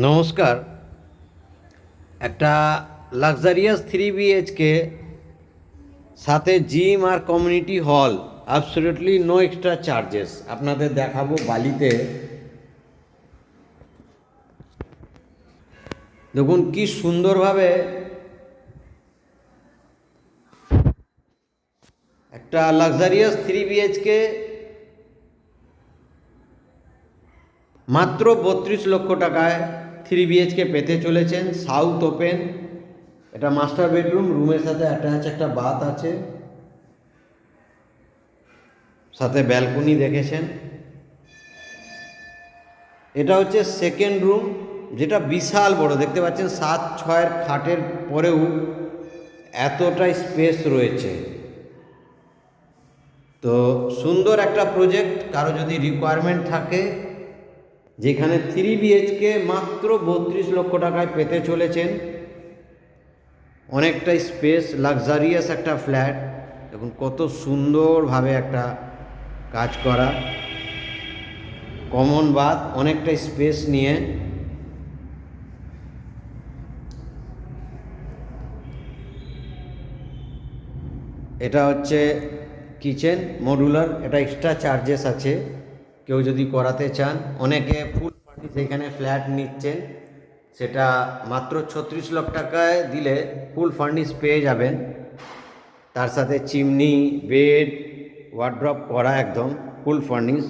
নমস্কার। একটা luxurious 3 BHK সাথে জিম আর community hall, absolutely no extra charges. আপনাদের দেখাবো বালিতে। দেখুন কি সুন্দরভাবে একটা লাক্সারিয়াস 3 BHK মাত্র 32 লক্ষ টাকায় 3 BHK পেতে চলেছেন। সাউথ ওপেন, এটা মাস্টার বেডরুম, রুমের সাথে অ্যাটাচ একটা বাথ আছে, সাথে ব্যালকনি দেখেছেন। এটা হচ্ছে সেকেন্ড রুম, যেটা বিশাল বড় দেখতে পাচ্ছেন। 7-6 খাটের পরেও এতটাই স্পেস রয়েছে। তো সুন্দর একটা প্রজেক্ট। কারো যদি রিকোয়ারমেন্ট থাকে, যেখানে 3 BHK মাত্র 32 লক্ষ টাকায় পেতে চলেছেন, অনেকটাই স্পেস, লাক্সারিয়াস একটা ফ্ল্যাট। দেখুন কত সুন্দরভাবে একটা কাজ করা, কমন বাথ, অনেকটা স্পেস নিয়ে। এটা হচ্ছে কিচেন মডুলার, এটা এক্সট্রা চার্জেস আছে কেউ যদি করাতে চান। অনেকে ফুল ফার্নিশ এখানে ফ্ল্যাট নিচ্ছেন, সেটা মাত্র 36 লক্ষ টাকায় দিলে ফুল ফার্নিশ পেয়ে যাবেন। তার সাথে চিমনি, বেড, ওয়ার্ড্রপ করা, একদম ফুল ফার্নিশ।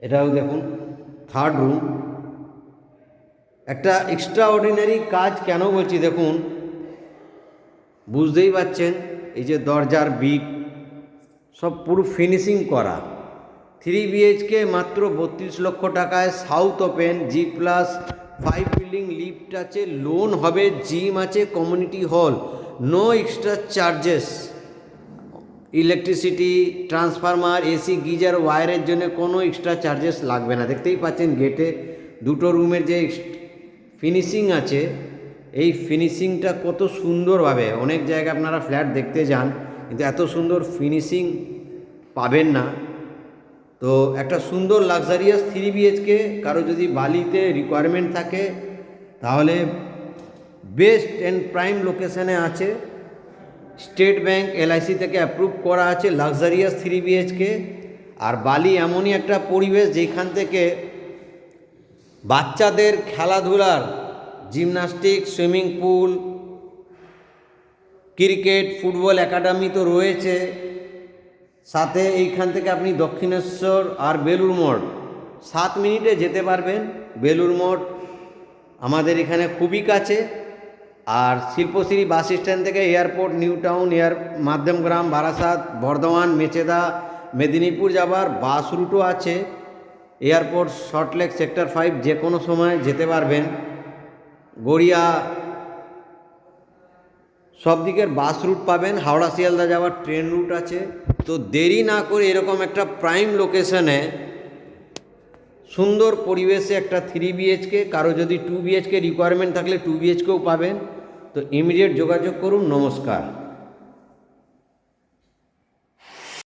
এটাও দেখুন থার্ড রুম। একটা এক্সট্রা অর্ডিনারি কাজ কেন বলছি দেখুন, বুঝতেই পারছেন। এই যে দরজার বিট সব পুরো ফিনিশিং করা। 3 BHK মাত্র 32 লক্ষ টাকায়, south open, G+5 building, lift আছে, লোন হবে, জিম আছে, community hall, no extra charges. Electricity, transformer, AC, geyser, ওয়্যারের জন্য কোনো এক্সট্রা চার্জেস লাগবে না। দেখতেই পাচ্ছেন গেটে দুটো রুমের যে ফিনিশিং আছে, এই ফিনিশিংটা কত সুন্দরভাবে। অনেক জায়গায় আপনারা ফ্ল্যাট দেখতে যান, কিন্তু এত সুন্দর ফিনিশিং পাবেন না। তো একটা সুন্দর লাক্সারিয়াস 3 BHK কারো যদি বালিতে রিকোয়ারমেন্ট থাকে, তাহলে বেস্ট অ্যান্ড প্রাইম লোকেশনে আছে। স্টেট ব্যাংক, LIC থেকে অ্যাপ্রুভ করা আছে লাক্সারিয়াস 3 BHK। আর বালি এমনই একটা পরিবেশ যেখান থেকে বাচ্চাদের খেলাধুলার, gymnastic, swimming pool, cricket, football academy তো রয়েছে। সাথে এইখান থেকে আপনি দক্ষিণেশ্বর আর বেলুড় মঠ 7 মিনিটে যেতে পারবেন। বেলুড় মঠ আমাদের এখানে খুবই কাছে। আর শিল্পশ্রী বাস স্ট্যান্ড থেকে airport, new town, Madhyamgram, Barasat, Bardhaman, Mecheda, Medinipur যাবার বাস রুটও আছে। এয়ারপোর্ট, সল্টলেক, সেক্টর 5 যে কোনো সময় যেতে পারবেন। গড়িয়া, সব দিকের বাস রুট পাবেন। হাওড়া শিয়ালদা যাওয়ার ট্রেন রুট আছে। তো দেরি না করে এরকম একটা প্রাইম লোকেশনে, সুন্দর পরিবেশে একটা 3 BHK, কারো যদি 2 BHK রিকোয়ারমেন্ট থাকলে 2 BHKও পাবেন। তো ইমিডিয়েট যোগাযোগ করুন। নমস্কার।